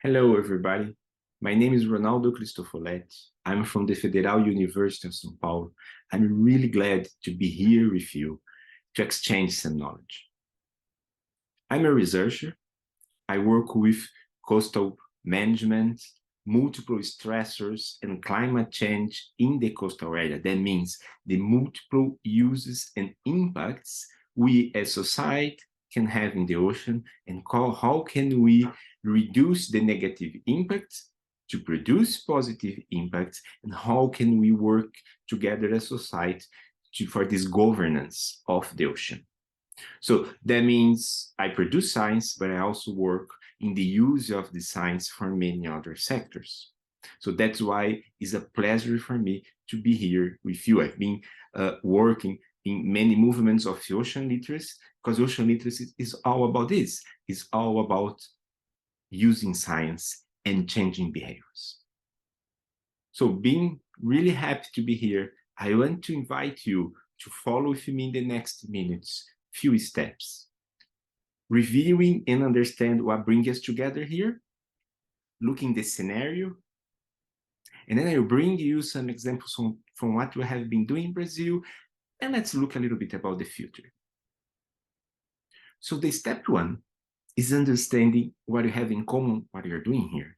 Hello, everybody. My name is R.Christofoletti. I'm from the Federal University of São Paulo. I'm really glad to be here with you to exchange some knowledge. I'm a researcher. I work with coastal management, multiple stressors, and climate change in the coastal area. That means the multiple uses and impacts we as society can have in the ocean, and how can we reduce the negative impacts to produce positive impacts, and how can we work together as society for this governance of the ocean. So that means I produce science, but I also work in the use of the science for many other sectors. So that's why it's a pleasure for me to be here with you. I've been working in many movements of ocean literacy, because ocean literacy is all about this. It's all about using science and changing behaviors. So being really happy to be here, I want to invite you to follow with me in the next minutes, few steps. Reviewing and understand what brings us together here, looking the scenario, and then I'll bring you some examples from what we have been doing in Brazil, and let's look a little bit about the future. So the step one is understanding what you have in common, what you're doing here.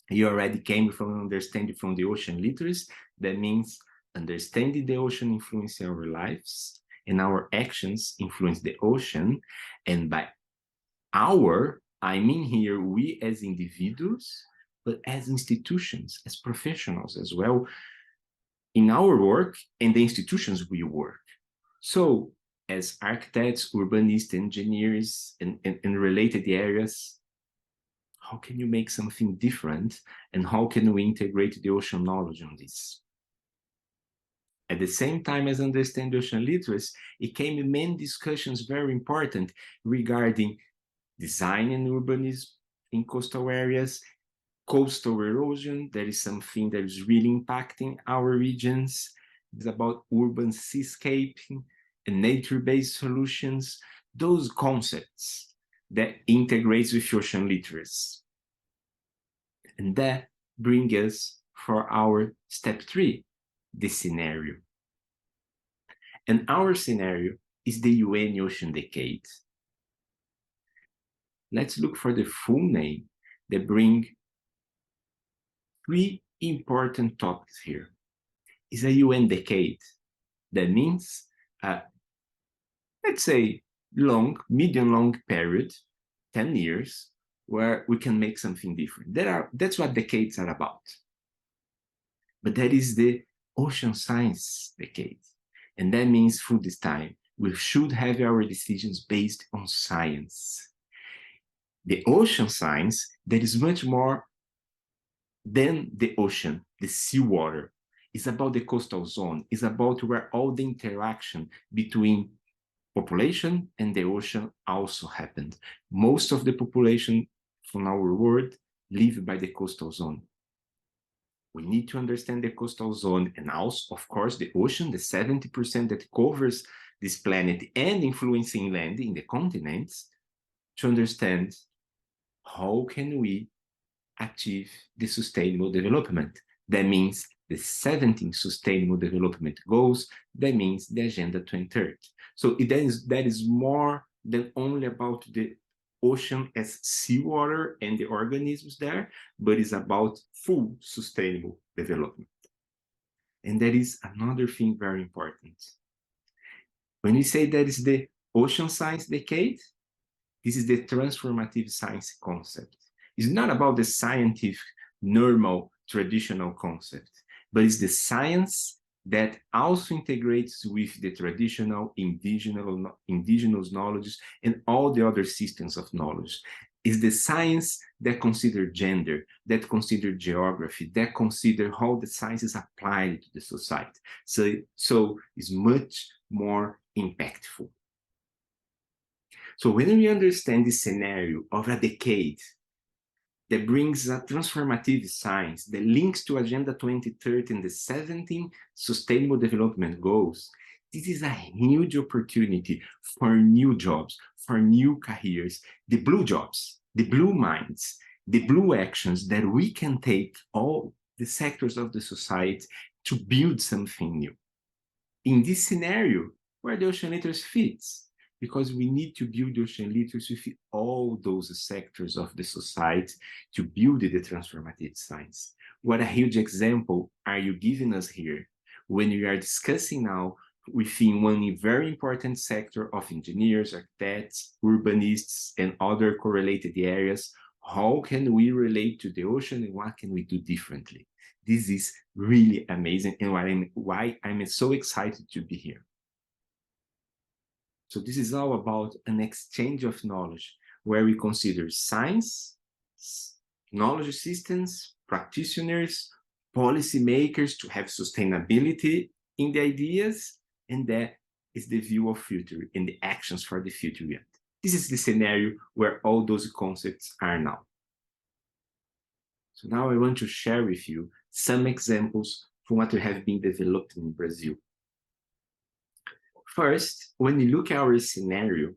You already came from understanding from the ocean literacy. That means understanding the ocean influencing our lives, and our actions influence the ocean. And by our, I mean here we as individuals, but as institutions, as professionals as well, in our work and the institutions we work. So as architects, urbanists, engineers, and related areas, how can you make something different, and how can we integrate the ocean knowledge on this? At the same time as understand ocean literacy, it came in many discussions very important regarding design and urbanism in coastal areas, coastal erosion. That is something that is really impacting our regions. It's about urban seascaping and nature-based solutions, those concepts that integrates with ocean literacy. And that brings us for our step 3, the scenario. And our scenario is the UN Ocean Decade. Let's look for the full name that bring 3 important topics here. It's a UN decade. That means, let's say, medium-long period, 10 years, where we can make something different. That's what decades are about. But that is the ocean science decade. And that means through this time, we should have our decisions based on science. The ocean science, that is much more than the ocean, the seawater. It's about the coastal zone. It's about where all the interaction between population and the ocean also happened. Most of the population from our world live by the coastal zone. We need to understand the coastal zone, and also, of course, the ocean, the 70% that covers this planet and influencing land in the continents, to understand how can we achieve the sustainable development. That means the 17 sustainable development goals. That means the Agenda 2030. So that is more than only about the ocean as seawater and the organisms there, but it's about full sustainable development. And that is another thing very important. When we say that is the ocean science decade, this is the transformative science concept. It's not about the scientific, normal, traditional concept, but it's the science that also integrates with the traditional indigenous knowledge and all the other systems of knowledge. It's the science that considers gender, that considers geography, that considers how the science is applied to the society. So it's much more impactful. So when we understand the scenario of a decade that brings a transformative science that links to Agenda 2030 and the 17 Sustainable Development Goals, this is a huge opportunity for new jobs, for new careers, the blue jobs, the blue minds, the blue actions that we can take all the sectors of the society to build something new. In this scenario, where the ocean literacy fits, because we need to build ocean literacy with all those sectors of the society to build the transformative science. What a huge example are you giving us here when we are discussing now within one very important sector of engineers, architects, urbanists, and other correlated areas, how can we relate to the ocean and what can we do differently? This is really amazing and why I'm so excited to be here. So this is all about an exchange of knowledge where we consider science, knowledge systems, practitioners, policymakers to have sustainability in the ideas, and that is the view of future and the actions for the future yet. This is the scenario where all those concepts are now. So now I want to share with you some examples from what we have been developing in Brazil. First, when you look at our scenario,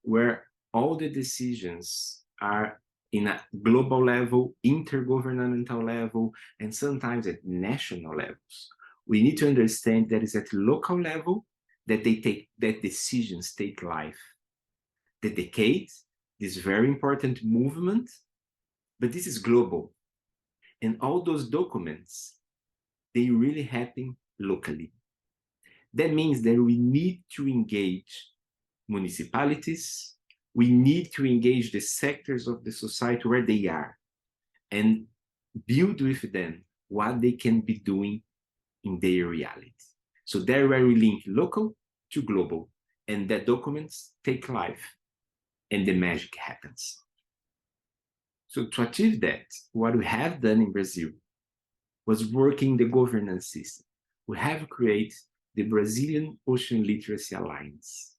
where all the decisions are in a global level, intergovernmental level, and sometimes at national levels, we need to understand that it's at local level that decisions take life. The decade is very important movement, but this is global. And all those documents, they really happen locally. That means that we need to engage municipalities, we need to engage the sectors of the society where they are and build with them what they can be doing in their reality. So there where we link local to global, and that documents take life and the magic happens. So to achieve that, what we have done in Brazil was working the governance system. We have created the Brazilian Ocean Literacy Alliance.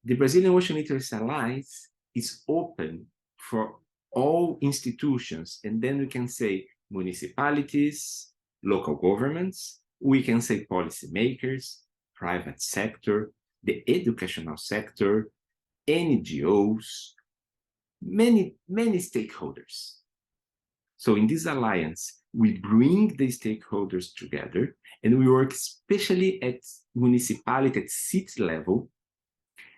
The Brazilian Ocean Literacy Alliance is open for all institutions, and then we can say municipalities, local governments, we can say policymakers, private sector, the educational sector, NGOs, many stakeholders. So in this alliance, we bring the stakeholders together and we work especially at municipality, at city level.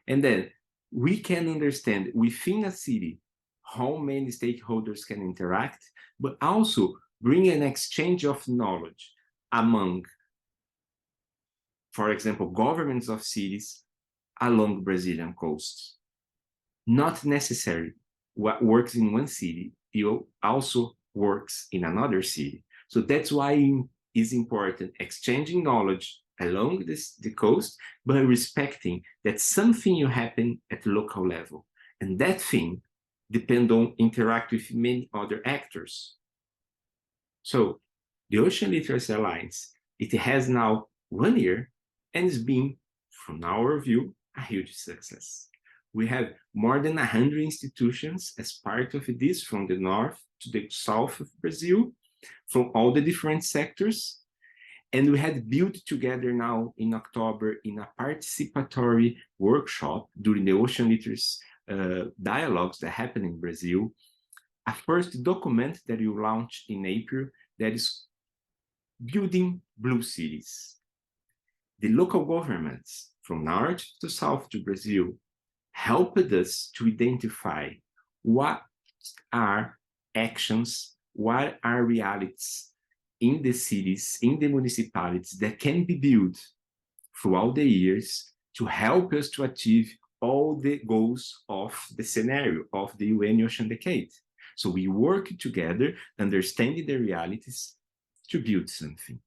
And then we can understand within a city how many stakeholders can interact, but also bring an exchange of knowledge among, for example, governments of cities along Brazilian coasts. Not necessarily what works in one city, it also works in another city. So that's why it is important exchanging knowledge along the coast, but respecting that something will happen at local level. And that thing depends on interact with many other actors. So the Ocean Literacy Alliance, it has now 1 year and it's been, from our view, a huge success. We have more than 100 institutions as part of this, from the north to the south of Brazil, from all the different sectors. And we had built together now in October in a participatory workshop during the Ocean Literacy dialogues that happen in Brazil, a first document that you launched in April that is building blue cities. The local governments from north to south to Brazil helped us to identify what are actions, what are realities in the cities, in the municipalities that can be built throughout the years to help us to achieve all the goals of the scenario of the UN Ocean Decade. So we work together, understanding the realities to build something.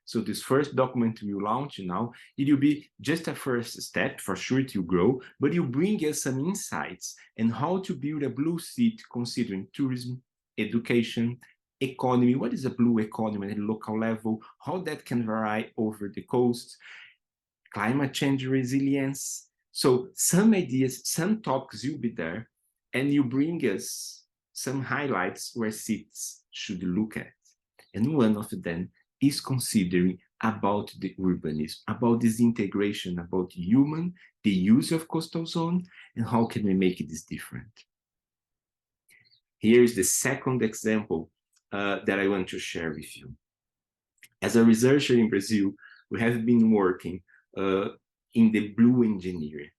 So this first document we launch now, it will be just a first step. For sure it will grow, but it will bring us some insights on how to build a blue city considering tourism, education, economy. What is a blue economy at a local level? How that can vary over the coast, climate change resilience. So some ideas, some topics will be there, and you bring us some highlights where cities should look at. And one of them is considering about the urbanism, about this integration, about human, the use of coastal zone, and how can we make this different. Here's the second example that I want to share with you. As a researcher in Brazil, we have been working in the blue engineering.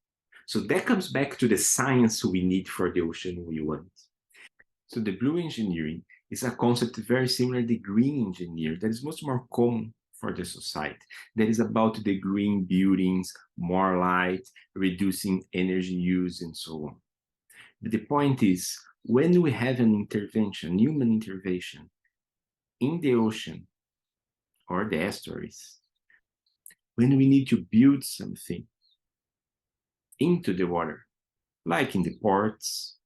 So that comes back to the science we need for the ocean we want. So the blue engineering is a concept very similar to the green engineer that is much more common for the society. That is about the green buildings, more light, reducing energy use, and so on. But the point is, when we have an intervention, human intervention, in the ocean or the estuaries, when we need to build something into the water, like in the ports,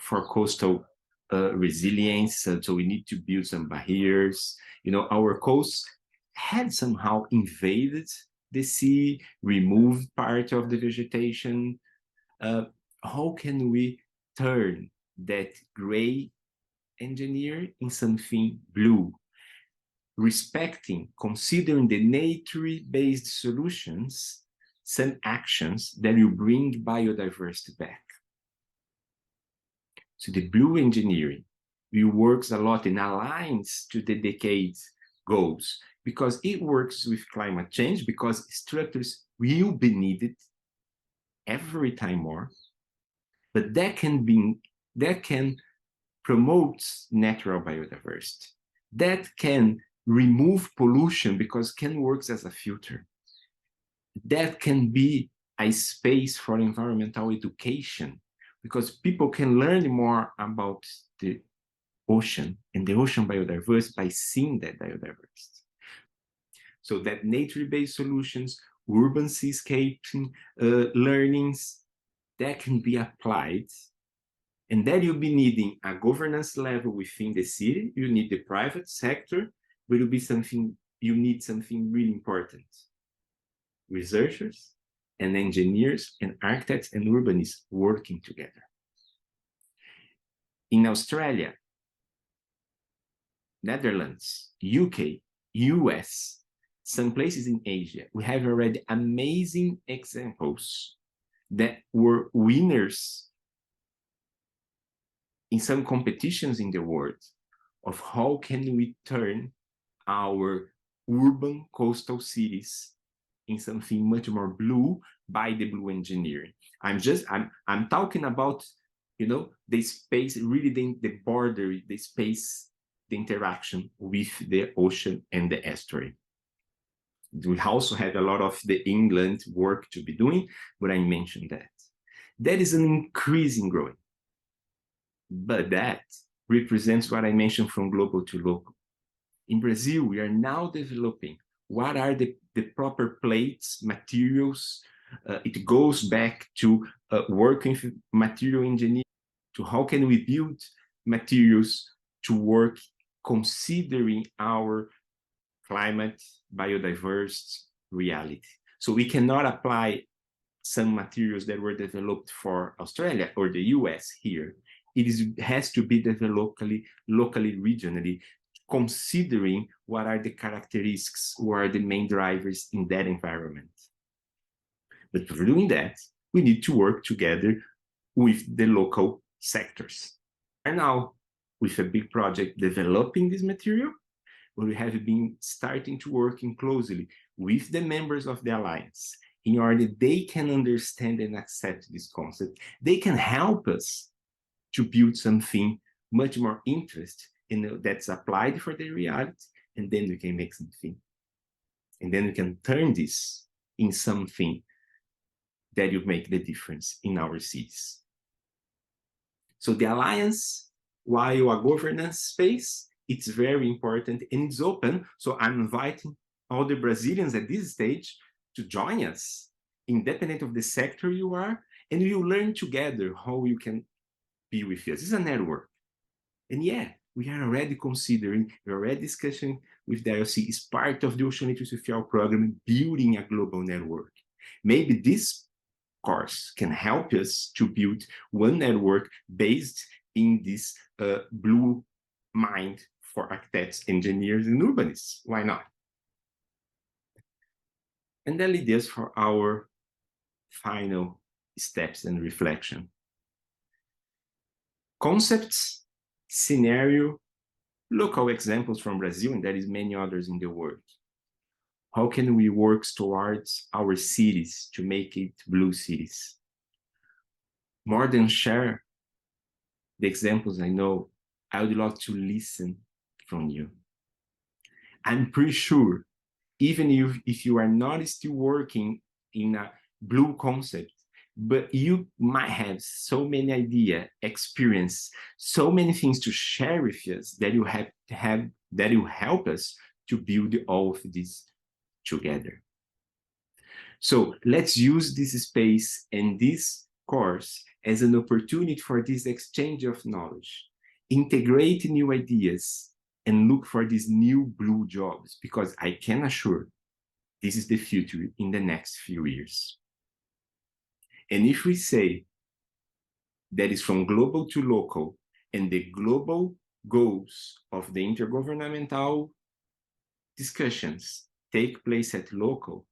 for coastal resilience, so we need to build some barriers. You know, our coasts had somehow invaded the sea, removed part of the vegetation. How can we turn that gray engineer in something blue, respecting, considering the nature-based solutions, some actions that will bring biodiversity back? So the blue engineering will works a lot and aligns to the decade's goals because it works with climate change, because structures will be needed every time more, but that can promote natural biodiversity. That can remove pollution because can works as a filter. That can be a space for environmental education because people can learn more about the ocean and the ocean biodiversity by seeing that biodiversity. So that nature-based solutions, urban seascaping learnings, that can be applied. And that you'll be needing a governance level within the city. You need the private sector, but it'll be something, you need something really important. Researchers and engineers and architects and urbanists working together. In Australia, Netherlands, UK, US, some places in Asia, we have already amazing examples that were winners in some competitions in the world of how can we turn our urban coastal cities in something much more blue by the blue engineering. I'm talking about, you know, the space, really the border, the space, the interaction with the ocean and the estuary. We also have a lot of the inland work to be doing, but I mentioned that. That is an increasing growing. But that represents what I mentioned from global to local. In Brazil, we are now developing what are the proper plates, materials. It goes back to working with material engineering, to how can we build materials to work considering our climate, biodiverse reality. So we cannot apply some materials that were developed for Australia or the US here. It has to be developed locally, regionally, considering what are the characteristics, what are the main drivers in that environment. But for doing that, we need to work together with the local sectors. And now, with a big project developing this material, we have been starting to work closely with the members of the Alliance in order that they can understand and accept this concept. They can help us to build something much more interesting and that's applied for the reality, and then we can make something. And then we can turn this in something that will make the difference in our cities. So the Alliance, while a governance space, it's very important and it's open. So I'm inviting all the Brazilians at this stage to join us, independent of the sector you are, and we will learn together how you can be with us. It's a network. And yeah, we are already considering, we're already discussing with the IOC, is part of the Ocean Literacy program, building a global network. Maybe this course can help us to build one network based in this blue mind for architects, engineers, and urbanists. Why not? And that leads us for our final steps and reflection. Concepts, scenario, local examples from Brazil, and there is many others in the world. How can we work towards our cities to make it blue cities? More than share the examples I know, I would love to listen from you. I'm pretty sure, even if you are not still working in a blue concept, but you might have so many ideas, experience, so many things to share with us that you have that will help us to build all of this together. So let's use this space and this course as an opportunity for this exchange of knowledge, integrate new ideas, and look for these new blue jobs, because I can assure this is the future in the next few years. And if we say that is from global to local, and the global goals of the intergovernmental discussions take place at local,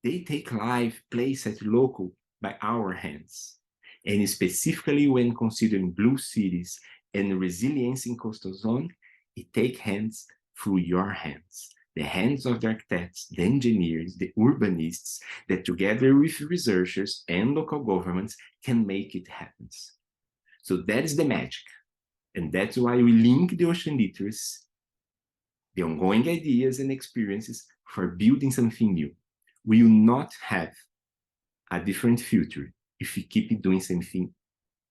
they take live place at local by our hands. And specifically when considering blue cities and resilience in coastal zone, it takes hands through your hands, the hands of the architects, the engineers, the urbanists, that together with researchers and local governments can make it happen. So that is the magic. And that's why we link the ocean literacy, the ongoing ideas and experiences for building something new. We will not have a different future if we keep doing something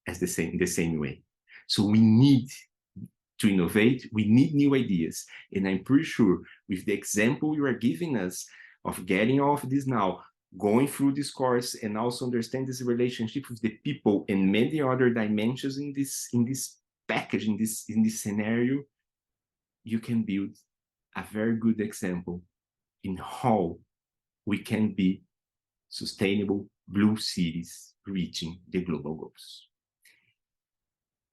as the same way. So we need to innovate, we need new ideas. And I'm pretty sure with the example you are giving us of getting all of this now, going through this course and also understand this relationship with the people and many other dimensions in this package, in this scenario, you can build a very good example in how we can be sustainable blue cities reaching the global goals.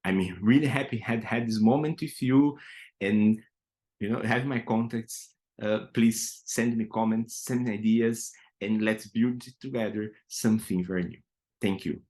I'm really happy had this moment with you, and have my contacts. Please send me comments, send me ideas, and let's build together something very new. Thank you.